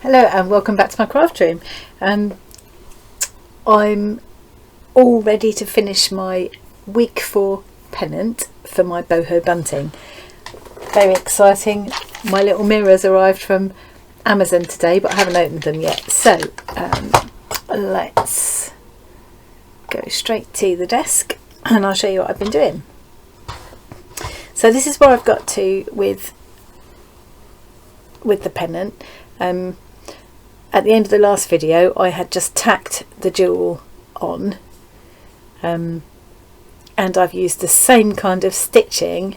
Hello and welcome back to my craft room. I'm all ready to finish my week 4 pennant for my boho bunting. Very exciting. My little mirrors arrived from Amazon today, but I haven't opened them yet. So let's go straight to the desk and I'll show you what I've been doing. So this is where I've got to with the pennant. At the end of the last video I had just tacked the jewel on, and I've used the same kind of stitching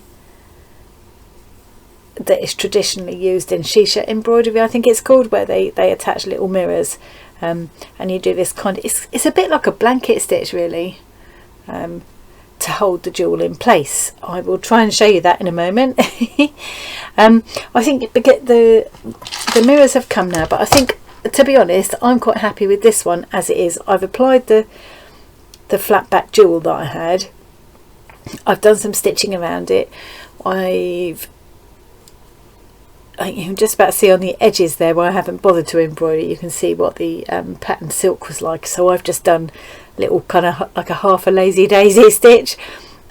that is traditionally used in shisha embroidery, I think it's called, where they attach little mirrors, and you do this kind of, it's a bit like a blanket stitch really, to hold the jewel in place. I will try and show you that in a moment. I think the mirrors have come now, but I think, to be honest, I'm quite happy with this one as it is. I've applied the flat back jewel that I had. I've done some stitching around it. You can just about see on the edges there where I haven't bothered to embroider, you can see what the pattern silk was like. So I've just done little kind of like a half a lazy daisy stitch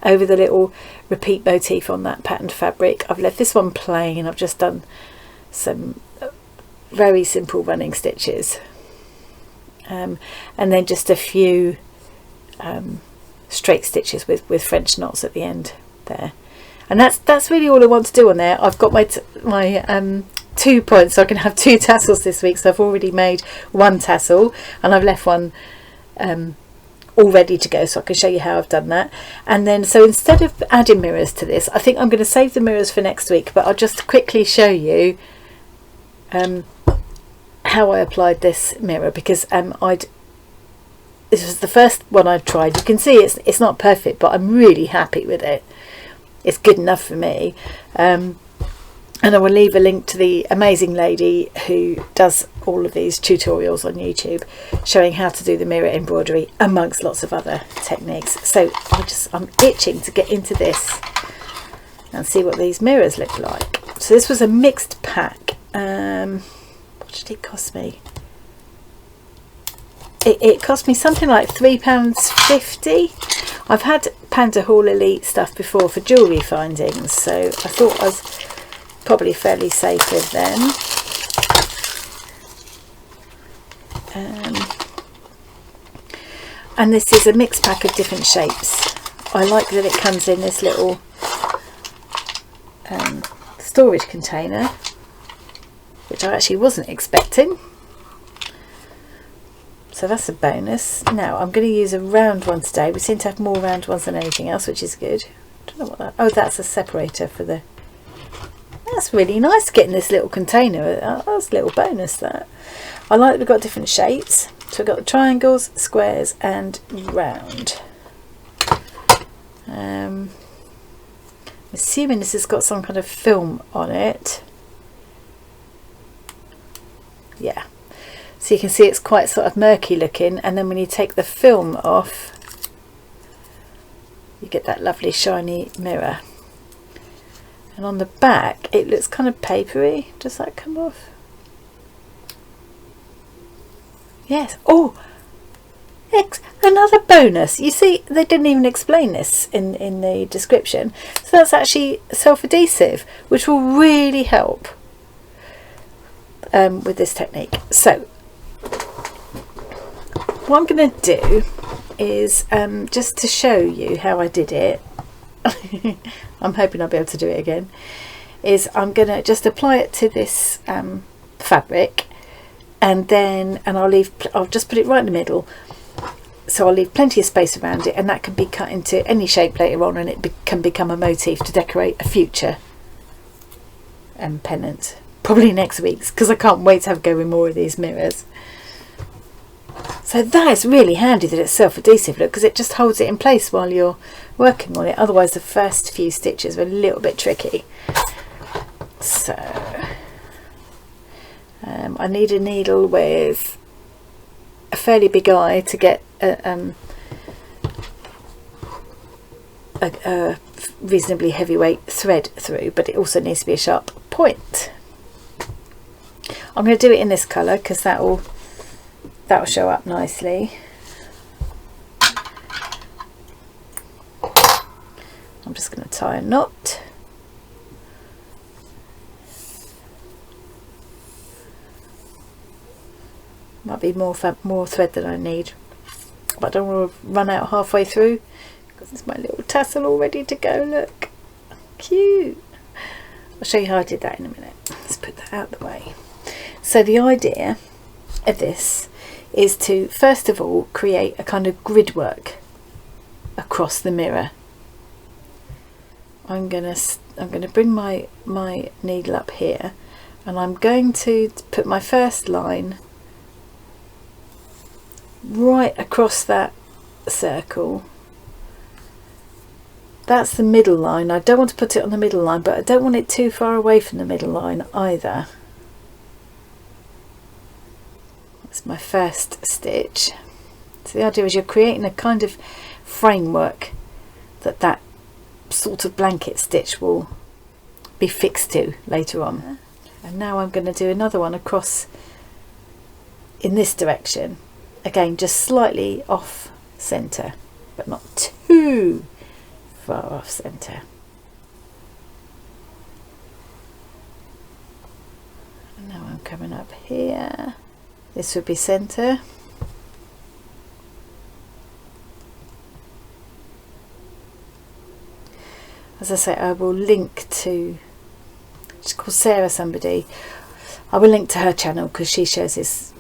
over the little repeat motif on that patterned fabric. I've left this one plain. I've just done some very simple running stitches, and then just a few straight stitches with French knots at the end there, and that's really all I want to do on there. I've got my 2 points, so I can have 2 tassels this week. So I've already made 1 tassel and I've left one all ready to go, so I can show you how I've done that. And then, so instead of adding mirrors to this, I think I'm going to save the mirrors for next week, but I'll just quickly show you how I applied this mirror, because this was the first one I tried. You can see it's not perfect, but I'm really happy with it. It's good enough for me. And I will leave a link to the amazing lady who does all of these tutorials on YouTube showing how to do the mirror embroidery amongst lots of other techniques. So I'm itching to get into this and see what these mirrors look like. So this was a mixed pack. What did it cost me? It cost me something like £3.50. I've had Panda Hall Elite stuff before for jewellery findings, so I thought I was probably fairly safe with them. And this is a mixed pack of different shapes. I like that it comes in this little storage container, which I actually wasn't expecting. So that's a bonus. Now I'm going to use a round one today. We seem to have more round ones than anything else, which is good. I don't know what that, oh, that's a separator for the, that's really nice getting this little container. That's a little bonus, that. I like that we've got different shapes. So we've got the triangles, squares and round. I'm assuming this has got some kind of film on it. Yeah, so you can see it's quite sort of murky looking, and then when you take the film off you get that lovely shiny mirror. And on the back it looks kind of papery. Does that come off? Yes. Oh, another bonus. You see, they didn't even explain this in the description. So that's actually self-adhesive, which will really help with this technique. So what I'm going to do is just to show you how I did it. I'm hoping I'll be able to do it again. Is I'm going to just apply it to this fabric, and then I'll just put it right in the middle, so I'll leave plenty of space around it, and that can be cut into any shape later on, and it can become a motif to decorate a future pennant, probably next week's, because I can't wait to have a go with more of these mirrors. So that is really handy that it's self-adhesive, look, because it just holds it in place while you're working on it. Otherwise the first few stitches were a little bit tricky. So I need a needle with a fairly big eye to get a reasonably heavyweight thread through, but it also needs to be a sharp point. I'm going to do it in this colour because that'll show up nicely. I'm just going to tie a knot. Might be more thread than I need, but I don't want to run out halfway through because it's my little tassel all ready to go. Look, cute. I'll show you how I did that in a minute. Let's put that out of the way. So the idea of this is to first of all create a kind of grid work across the mirror. I'm gonna bring my needle up here, and I'm going to put my first line right across that circle. That's the middle line. I don't want to put it on the middle line, but I don't want it too far away from the middle line either. That's my first stitch. So the idea is you're creating a kind of framework that sort of blanket stitch will be fixed to later on. And now I'm going to do another one across in this direction. Again, just slightly off centre, but not too far off centre. And now I'm coming up here. This would be centre. As I say, I will link to, she's called Sarah somebody. I will link to her channel because she shows this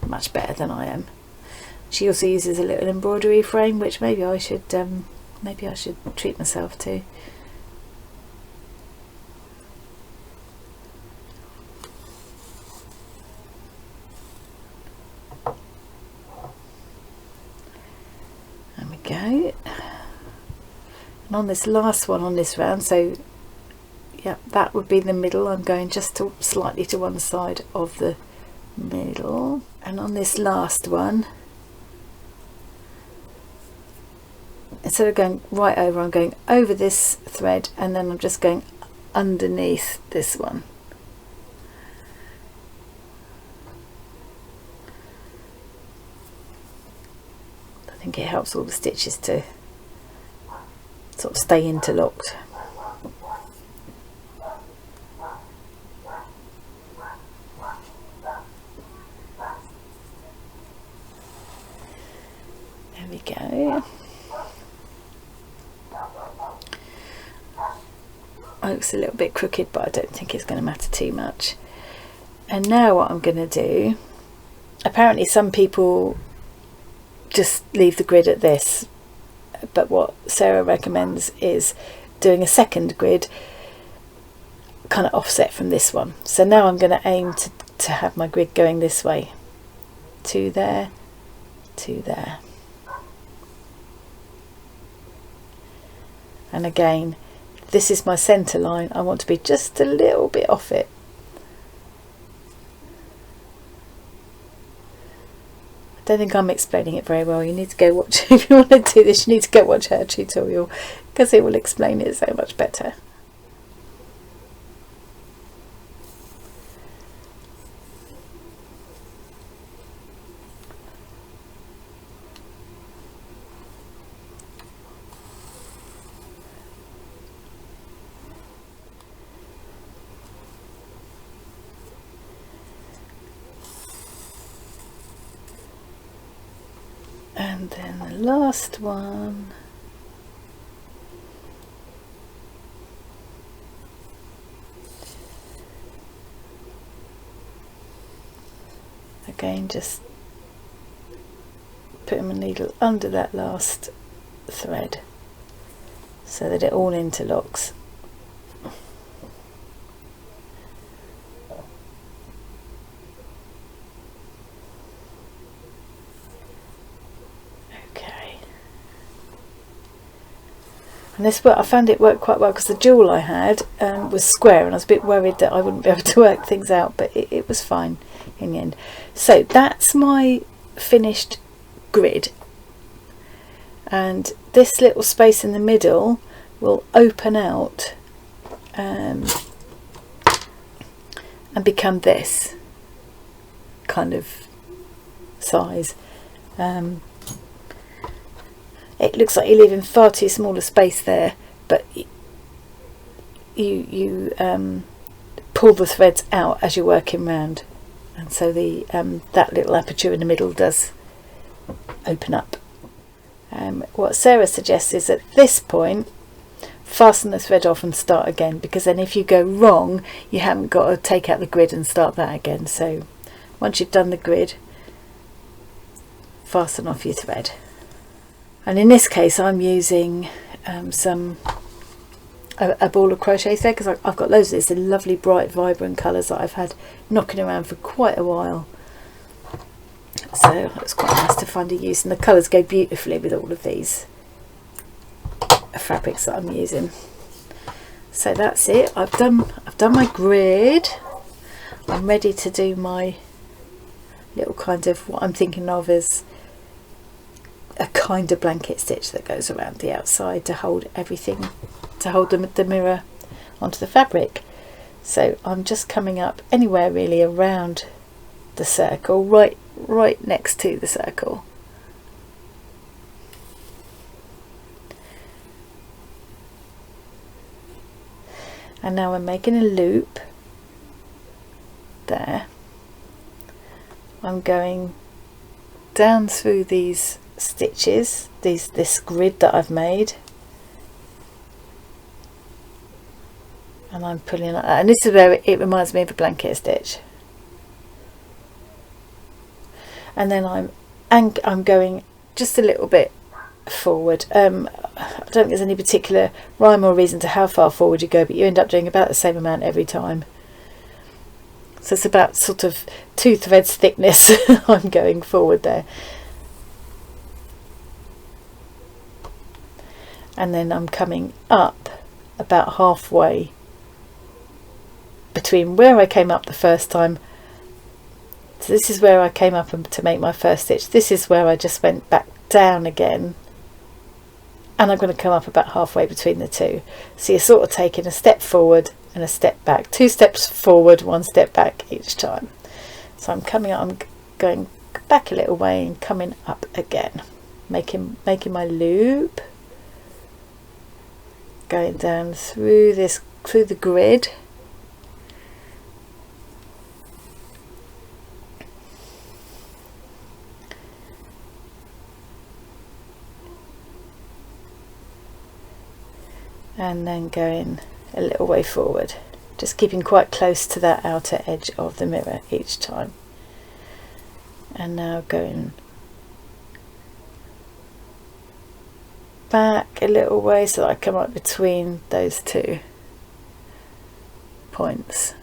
much better than I am. She also uses a little embroidery frame, which maybe I should treat myself to. There we go. And on this last one on this round, so yeah, that would be the middle. I'm going just slightly to one side of the middle, and on this last one, instead of going right over, I'm going over this thread, and then I'm just going underneath this one. I think it helps all the stitches to sort of stay interlocked. There we go. Oh, looks a little bit crooked, but I don't think it's going to matter too much. And now what I'm going to do, apparently some people just leave the grid at this, but what Sarah recommends is doing a second grid kind of offset from this one. So now I'm going to aim to have my grid going this way, to there, to there. And again, this is my centre line. I want to be just a little bit off it. I don't think I'm explaining it very well. You need to go watch, if you want to do this, you need to go watch her tutorial because it will explain it so much better. And then the last one, again just putting my needle under that last thread so that it all interlocks. And this I found it worked quite well because the jewel I had was square, and I was a bit worried that I wouldn't be able to work things out, but it was fine in the end. So that's my finished grid, and this little space in the middle will open out and become this. kind of size. It looks like you're leaving far too small a space there, but you pull the threads out as you're working round, and so the that little aperture in the middle does open up. What Sarah suggests is at this point fasten the thread off and start again, because then if you go wrong you haven't got to take out the grid and start that again. So once you've done the grid, fasten off your thread. And in this case I'm using a ball of crochet thread, because I've got loads of this in lovely bright vibrant colours that I've had knocking around for quite a while. So it was quite nice to find a use, and the colours go beautifully with all of these fabrics that I'm using. So that's it. I've done my grid. I'm ready to do my little kind of, what I'm thinking of as a kind of blanket stitch that goes around the outside to hold everything, to hold the mirror onto the fabric. So I'm just coming up anywhere really around the circle, right next to the circle. And now I'm making a loop there. I'm going down through these stitches, this grid that I've made, and I'm pulling like that, and this is where it reminds me of a blanket stitch. And then I'm going just a little bit forward. I don't think there's any particular rhyme or reason to how far forward you go, but you end up doing about the same amount every time. So it's about sort of 2 threads thickness I'm going forward there. And then I'm coming up about halfway between where I came up the first time. So this is where I came up to make my first stitch. This is where I just went back down again, and I'm going to come up about halfway between the two. So you're sort of taking a step forward and a step back, 2 steps forward, 1 step back each time. So I'm coming up, I'm going back a little way and coming up again, making my loop, going down through the grid, and then going a little way forward, just keeping quite close to that outer edge of the mirror each time. And now going back a little way so that I come up between those 2 points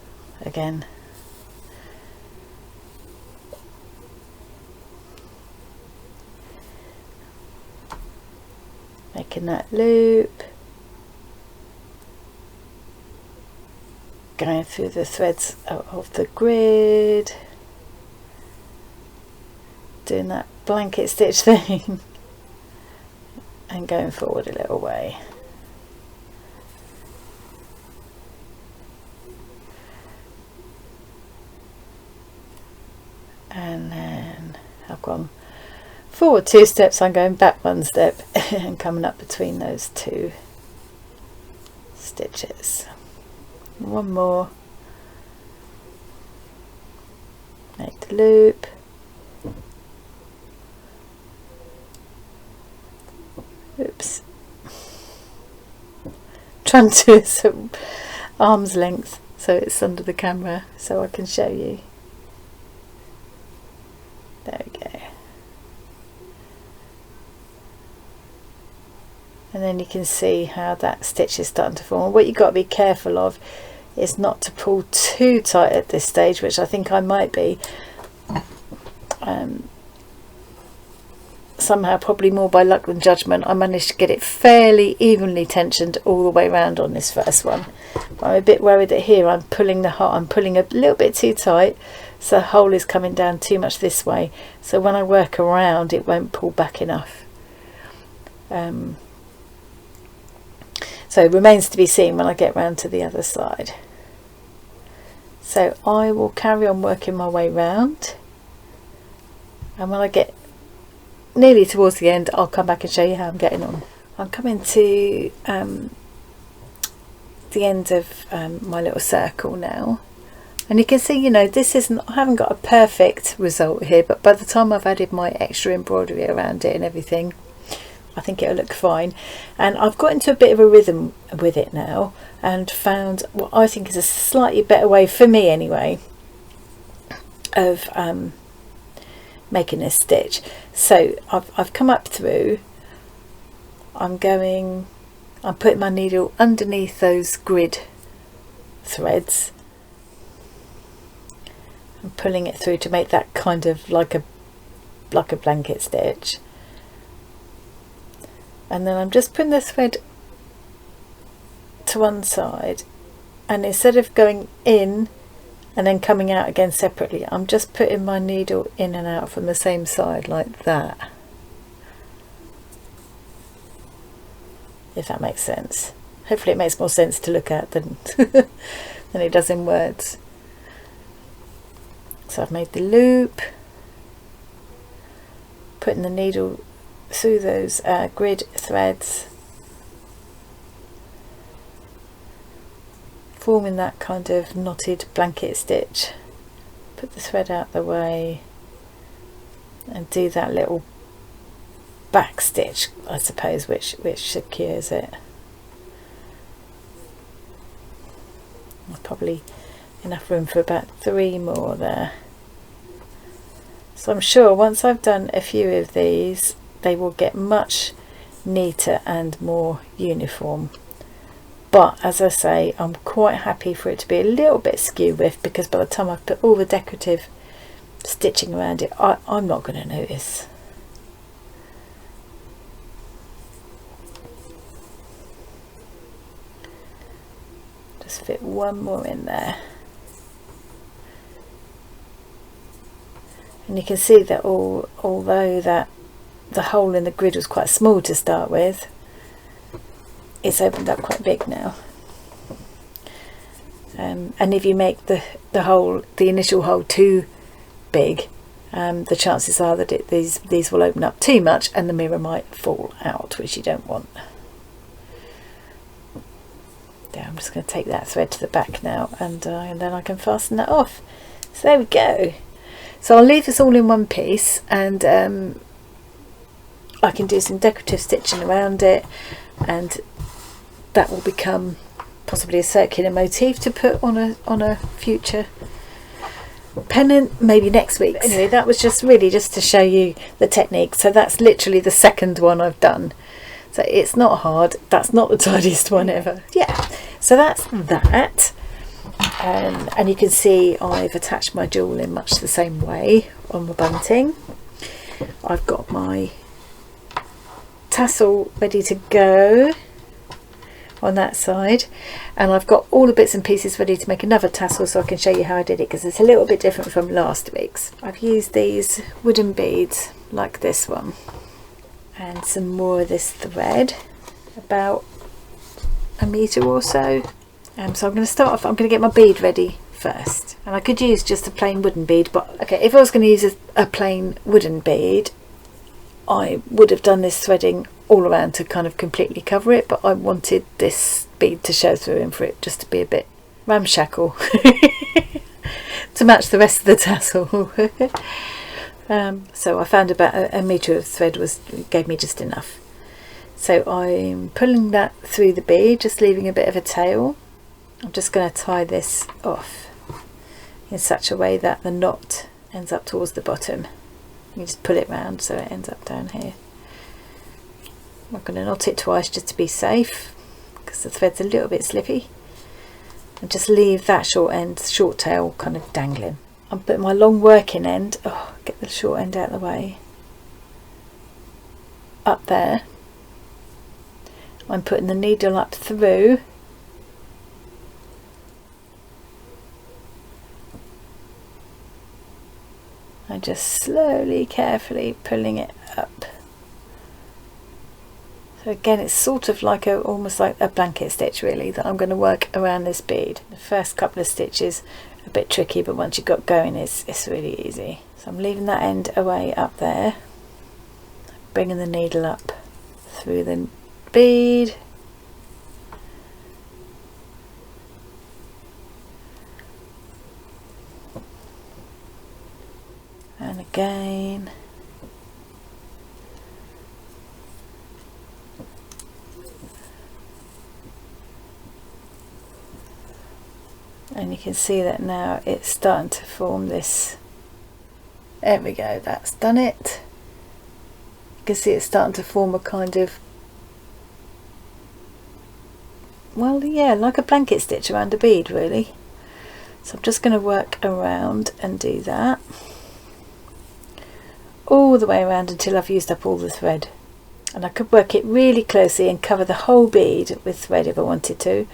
again. Making that loop, going through the threads of the grid, doing that blanket stitch thing, and going forward a little way. And then I've gone forward 2 steps, I'm going back 1 step and coming up between those 2 stitches. 1 more, make the loop, oops, trying to do this at arm's length so it's under the camera so I can show you. There we go. And then you can see how that stitch is starting to form. What you've got to be careful of is not to pull too tight at this stage, which I think I might be. Somehow, probably more by luck than judgment, I managed to get it fairly evenly tensioned all the way around on this first one. But I'm a bit worried that here I'm pulling a little bit too tight, so the hole is coming down too much this way. So when I work around, it won't pull back enough. So it remains to be seen when I get round to the other side. So I will carry on working my way round and when I get nearly towards the end, I'll come back and show you how I'm getting on. I'm coming to the end of my little circle now, and you can see, you know, this isn't, I haven't got a perfect result here, but by the time I've added my extra embroidery around it and everything, I think it'll look fine. And I've got into a bit of a rhythm with it now and found what I think is a slightly better way, for me anyway, of making this stitch. So I've come up through, I'm putting my needle underneath those grid threads and pulling it through to make that kind of like a blanket stitch. And then I'm just putting the thread to one side, and instead of going in and then coming out again separately, I'm just putting my needle in and out from the same side like that, if that makes sense. Hopefully it makes more sense to look at than than it does in words. So I've made the loop, putting the needle through those grid threads, forming that kind of knotted blanket stitch. Put the thread out the way and do that little back stitch, I suppose, which secures it. There's probably enough room for about 3 more there. So I'm sure once I've done a few of these, they will get much neater and more uniform. But as I say, I'm quite happy for it to be a little bit skew with, because by the time I've put all the decorative stitching around it, I'm not going to notice. Just fit one more in there. And you can see that although that the hole in the grid was quite small to start with, it's opened up quite big now. And if you make the initial hole too big, the chances are that these will open up too much and the mirror might fall out, which you don't want. There, I'm just going to take that thread to the back now, and then I can fasten that off. So there we go. So I'll leave this all in one piece, and I can do some decorative stitching around it, and that will become possibly a circular motif to put on a future pennant, maybe next week. Anyway, that was just to show you the technique. So that's literally the second one I've done, so it's not hard. That's not the tidiest one ever. Yeah, so that's that. And you can see I've attached my jewel in much the same way on the bunting. I've got my tassel ready to go on that side, and I've got all the bits and pieces ready to make another tassel, so I can show you how I did it, because it's a little bit different from last week's. I've used these wooden beads like this one and some more of this thread, about a metre or so. So I'm going to start off, I'm going to get my bead ready first, and I could use just a plain wooden bead, but okay, if I was going to use a plain wooden bead, I would have done this threading all around to kind of completely cover it, but I wanted this bead to show through and for it just to be a bit ramshackle to match the rest of the tassel. So I found about a metre of thread gave me just enough. So I'm pulling that through the bead, just leaving a bit of a tail. I'm just going to tie this off in such a way that the knot ends up towards the bottom. You just pull it round so it ends up down here. I'm going to knot it twice just to be safe, because the thread's a little bit slippy, and just leave that short tail kind of dangling. I'm putting my long working end, get the short end out of the way, up there. I'm putting the needle up through, and just slowly, carefully pulling it up. So again, it's sort of like almost like a blanket stitch really that I'm going to work around this bead. The first couple of stitches a bit tricky, but once you've got going it's really easy. So I'm leaving that end away up there, bringing the needle up through the bead, and again, and you can see that now it's starting to form this. There we go, that's done it. You can see it's starting to form a kind of, well, yeah, like a blanket stitch around a bead really. So I'm just going to work around and do that all the way around until I've used up all the thread. And I could work it really closely and cover the whole bead with thread if I wanted to,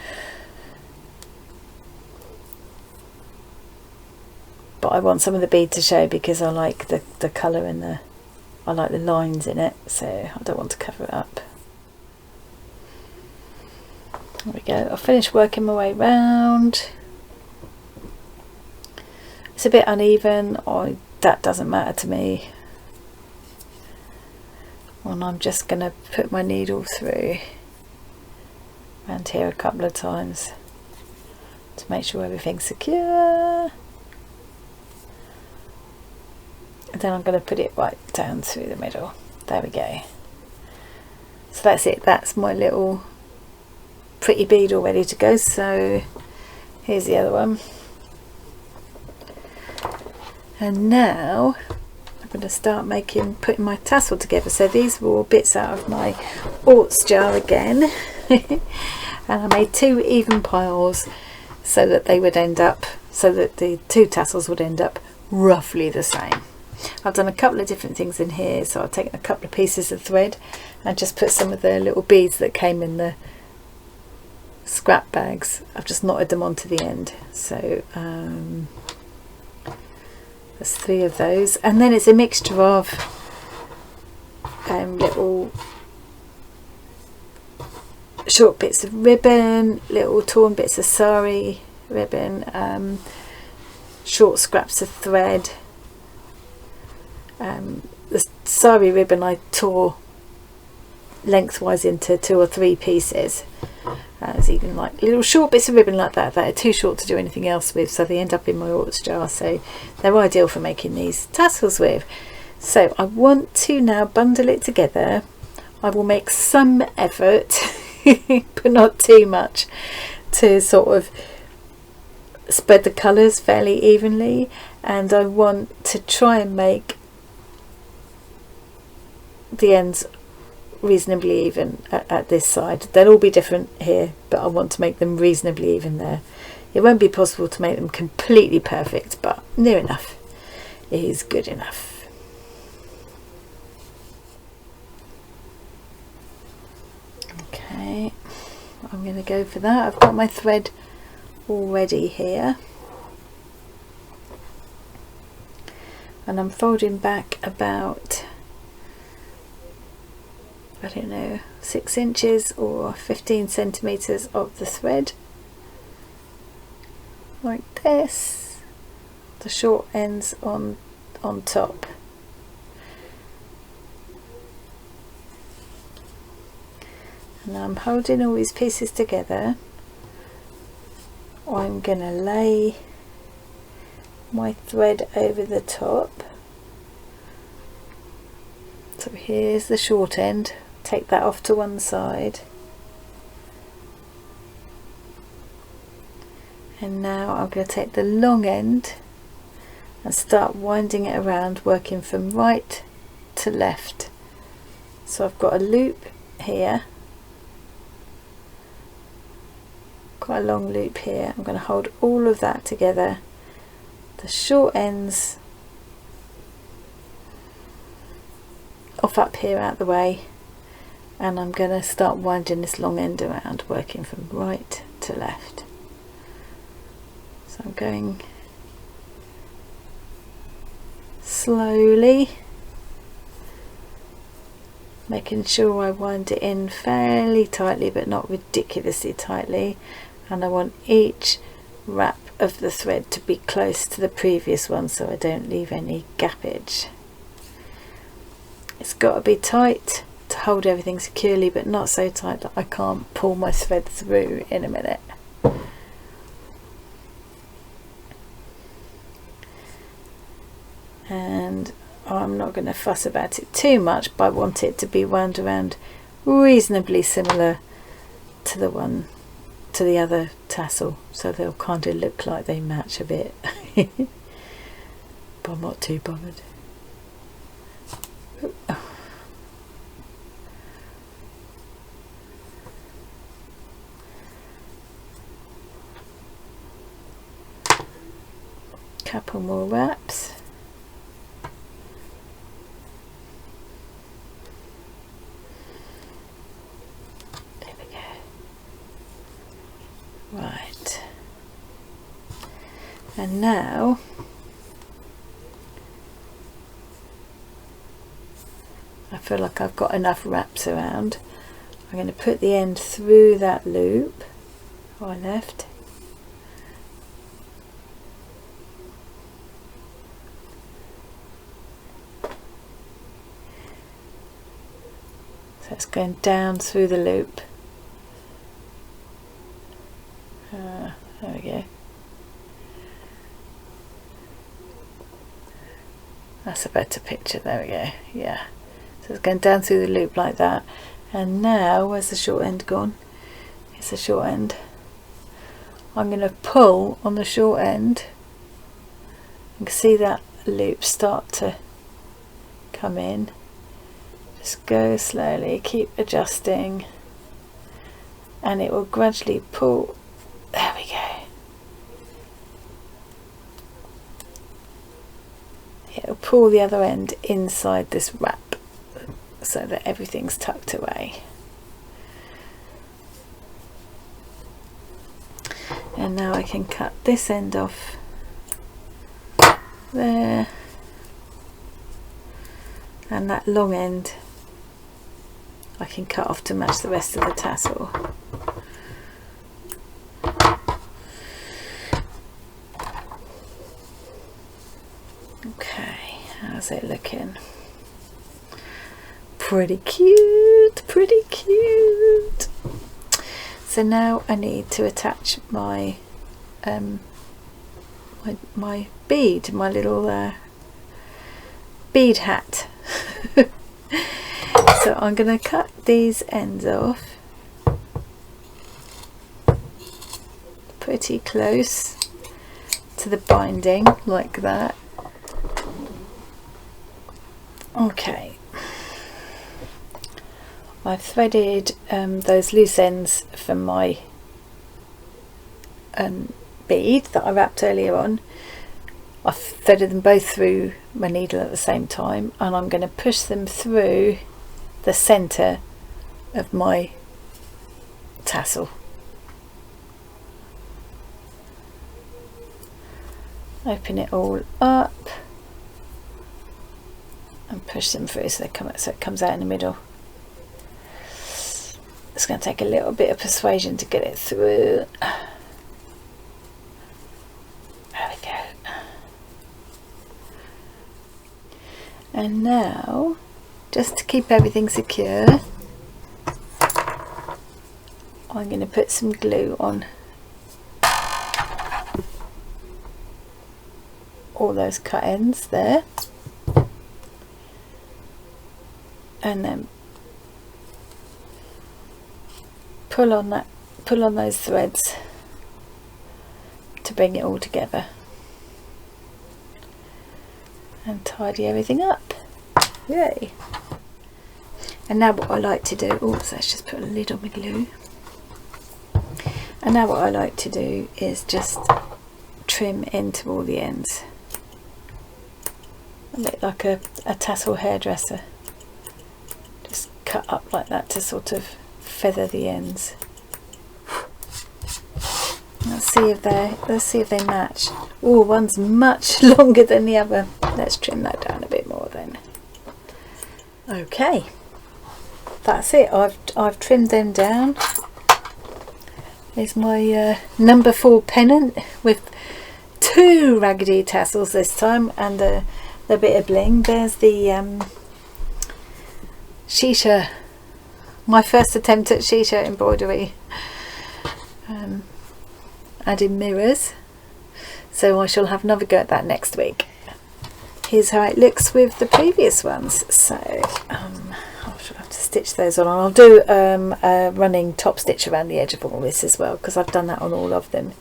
but I want some of the bead to show because I like the colour and I like the lines in it, so I don't want to cover it up. There we go, I'll finish working my way round. It's a bit uneven, that doesn't matter to me. And I'm just going to put my needle through around here a couple of times to make sure everything's secure. And then I'm going to put it right down through the middle. There we go. So that's it, that's my little pretty bead all ready to go. So here's the other one. And now I'm going to start putting my tassel together. So these were all bits out of my orts jar again. And I made 2 even piles so that they would end up, so that the 2 tassels would end up roughly the same. I've done a couple of different things in here, so I've taken a couple of pieces of thread and just put some of the little beads that came in the scrap bags. I've just knotted them onto the end. So there's 3 of those, and then it's a mixture of little short bits of ribbon, little torn bits of sari ribbon, short scraps of thread. The sari ribbon I tore lengthwise into 2 or 3 pieces. There's even like little short bits of ribbon like that are too short to do anything else with, so they end up in my orts jar, so they're ideal for making these tassels with. So I want to now bundle it together. I will make some effort but not too much to sort of spread the colours fairly evenly, and I want to try and make the ends reasonably even at this side. They'll all be different here, but I want to make them reasonably even there. It won't be possible to make them completely perfect, but near enough is good enough. Okay, I'm going to go for that. I've got my thread already here, and I'm folding back about, I don't know, 6 inches or 15 centimeters of the thread, like this, the short ends on top. And I'm holding all these pieces together. I'm going to lay my thread over the top. So here's the short end. Take that off to one side, and now I'm going to take the long end and start winding it around, working from right to left. So I've got a loop here, quite a long loop here. I'm going to hold all of that together, the short ends off up here out the way, and I'm going to start winding this long end around, working from right to left. So I'm going slowly, making sure I wind it in fairly tightly but not ridiculously tightly, and I want each wrap of the thread to be close to the previous one so I don't leave any gappage. It's got to be tight to hold everything securely, but not so tight that I can't pull my thread through in a minute. And I'm not going to fuss about it too much, but I want it to be wound around reasonably similar to the other tassel, so they'll kind of look like they match a bit. But I'm not too bothered. Couple more wraps. There we go. Right. And now I feel like I've got enough wraps around. I'm going to put the end through that loop I left. So it's going down through the loop. There we go. That's a better picture. There we go. Yeah. So it's going down through the loop like that. And now, where's the short end gone? It's the short end. I'm going to pull on the short end. You can see that loop start to come in. Just go slowly, keep adjusting, and it will gradually pull. There we go. It'll pull the other end inside this wrap so that everything's tucked away. And now I can cut this end off there, and that long end I can cut off to match the rest of the tassel. Okay, how's it looking? Pretty cute, pretty cute. So now I need to attach my my bead, my little bead hat. So I'm going to cut these ends off pretty close to the binding like that. Okay, I've threaded those loose ends from my bead that I wrapped earlier on. I've threaded them both through my needle at the same time, and I'm going to push them through the centre of my tassel. Open it all up and push them through so it comes out in the middle. It's going to take a little bit of persuasion to get it through. There we go. And now, just to keep everything secure, I'm going to put some glue on all those cut ends there, and then pull on those threads to bring it all together and tidy everything up. Yay! And now what I like to do, oops, let's just put a lid on my glue. And now what I like to do is just trim into all the ends. I look like a tassel hairdresser. Just cut up like that to sort of feather the ends. Let's see if they match. Oh, one's much longer than the other. Let's trim that down a bit more then. Okay, that's it. I've trimmed them down. There's my number 4 pennant with 2 raggedy tassels this time, and the bit of bling. There's the shisha, my first attempt at shisha embroidery, adding mirrors, so I shall have another go at that next week. Here's how it looks with the previous ones. So I shall have to stitch those on. I'll do a running top stitch around the edge of all this as well, because I've done that on all of them.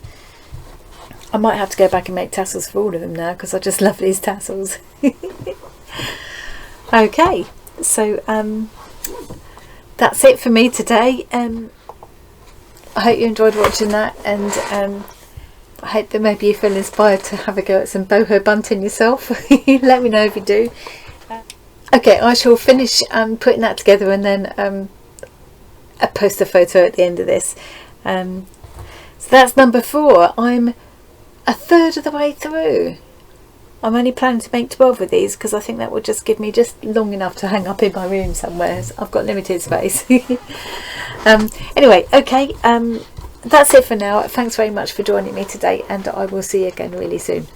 I might have to go back and make tassels for all of them now, because I just love these tassels. Okay, so that's it for me today. I hope you enjoyed watching that, and I hope that maybe you feel inspired to have a go at some boho bunting yourself. Let me know if you do. Okay, I shall finish putting that together, and then I'll post a photo at the end of this. So that's number 4. I'm a third of the way through. I'm only planning to make 12 of these, because I think that will just give me just long enough to hang up in my room somewhere. I've got limited space. Anyway, okay, that's it for now. Thanks very much for joining me today, and I will see you again really soon.